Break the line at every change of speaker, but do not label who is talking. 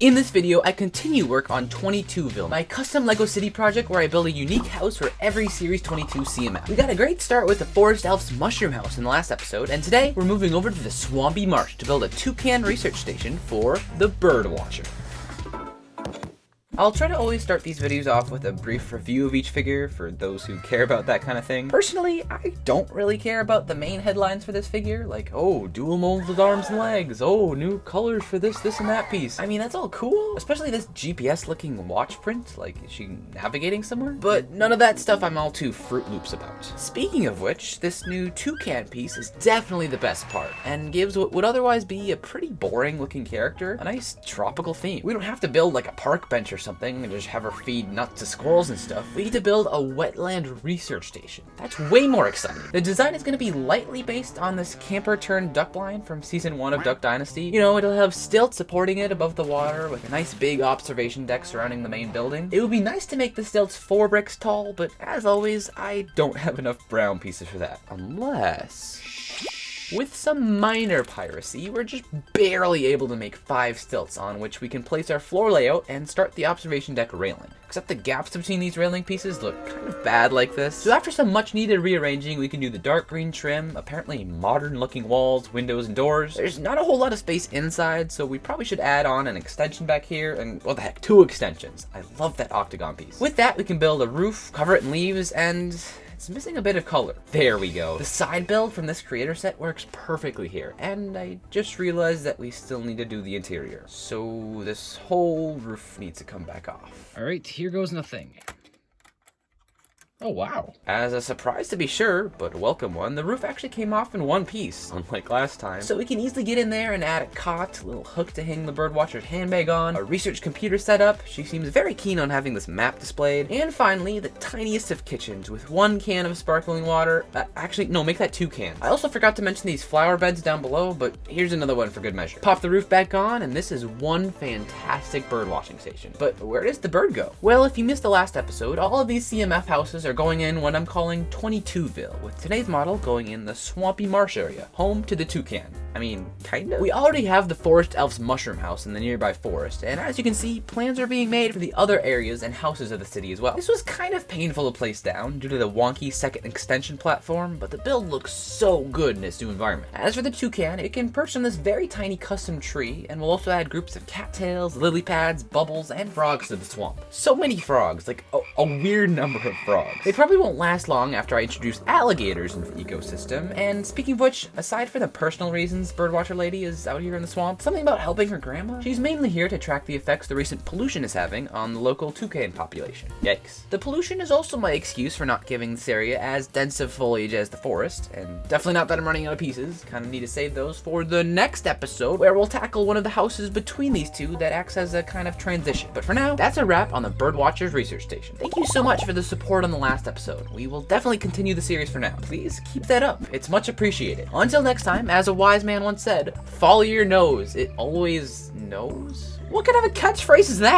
In this video, I continue work on 22ville, my custom LEGO city project where I build a unique house for every Series 22 CMF. We got a great start with the Forest Elf's mushroom house in the last episode, and today we're moving over to the Swampy Marsh to build a Toucan Research Station for the Birdwatcher. I'll try to always start these videos off with a brief review of each figure for those who care about that kind of thing. Personally, I don't really care about the main headlines for this figure, like, oh, dual molded arms and legs, oh, new colors for this, and that piece. I mean, that's all cool, especially this GPS-looking watch print, like, is she navigating somewhere? But none of that stuff I'm all too Fruit Loops about. Speaking of which, this new toucan piece is definitely the best part, and gives what would otherwise be a pretty boring-looking character a nice tropical theme. We don't have to build like a park bench or something and just have her feed nuts to squirrels and stuff. We get to build a wetland research station. That's way more exciting. The design is going to be lightly based on this camper turned duck blind from season 1 of Duck Dynasty. You know, it'll have stilts supporting it above the water with a nice big observation deck surrounding the main building. It would be nice to make the stilts 4 bricks tall, but as always, I don't have enough brown pieces for that. Unless... with some minor piracy, we're just barely able to make 5 stilts on which we can place our floor layout and start the observation deck railing. Except the gaps between these railing pieces look kind of bad like this. So after some much needed rearranging, we can do the dark green trim, apparently modern looking walls, windows, and doors. There's not a whole lot of space inside, so we probably should add on an extension back here, and what the heck, 2 extensions. I love that octagon piece. With that, we can build a roof, cover it in leaves, and... it's missing a bit of color. There we go. The side build from this creator set works perfectly here. And I just realized that we still need to do the interior. So this whole roof needs to come back off. All right, here goes nothing. Oh, wow. As a surprise to be sure, but a welcome one, the roof actually came off in one piece, unlike last time. So we can easily get in there and add a cot, a little hook to hang the Birdwatcher's handbag on, a research computer setup. She seems very keen on having this map displayed. And finally, the tiniest of kitchens with 1 can of sparkling water. Actually, no, make that 2 cans. I also forgot to mention these flower beds down below, but here's another one for good measure. Pop the roof back on, and this is one fantastic bird watching station. But where does the bird go? Well, if you missed the last episode, all of these CMF houses are going in what I'm calling 22ville, with today's model going in the Swampy Marsh area, home to the toucan. I mean, kinda. We already have the Forest Elf's mushroom house in the nearby forest, and as you can see, plans are being made for the other areas and houses of the city as well. This was kind of painful to place down due to the wonky second extension platform, but the build looks so good in its new environment. As for the toucan, it can perch on this very tiny custom tree, and we'll also add groups of cattails, lily pads, bubbles, and frogs to the swamp. So many frogs, like a weird number of frogs. They probably won't last long after I introduce alligators into the ecosystem, and speaking of which, aside from the personal reasons Birdwatcher Lady is out here in the swamp, something about helping her grandma? She's mainly here to track the effects the recent pollution is having on the local toucan population. Yikes. The pollution is also my excuse for not giving this area as dense of foliage as the forest, and definitely not that I'm running out of pieces. Kind of need to save those for the next episode, where we'll tackle one of the houses between these two that acts as a kind of transition. But for now, that's a wrap on the Birdwatcher's Research Station. Thank you so much for the support on the last episode. We will definitely continue the series for now. Please keep that up. It's much appreciated. Until next time, as a wise man once said, follow your nose. It always knows? What kind of a catchphrase is that?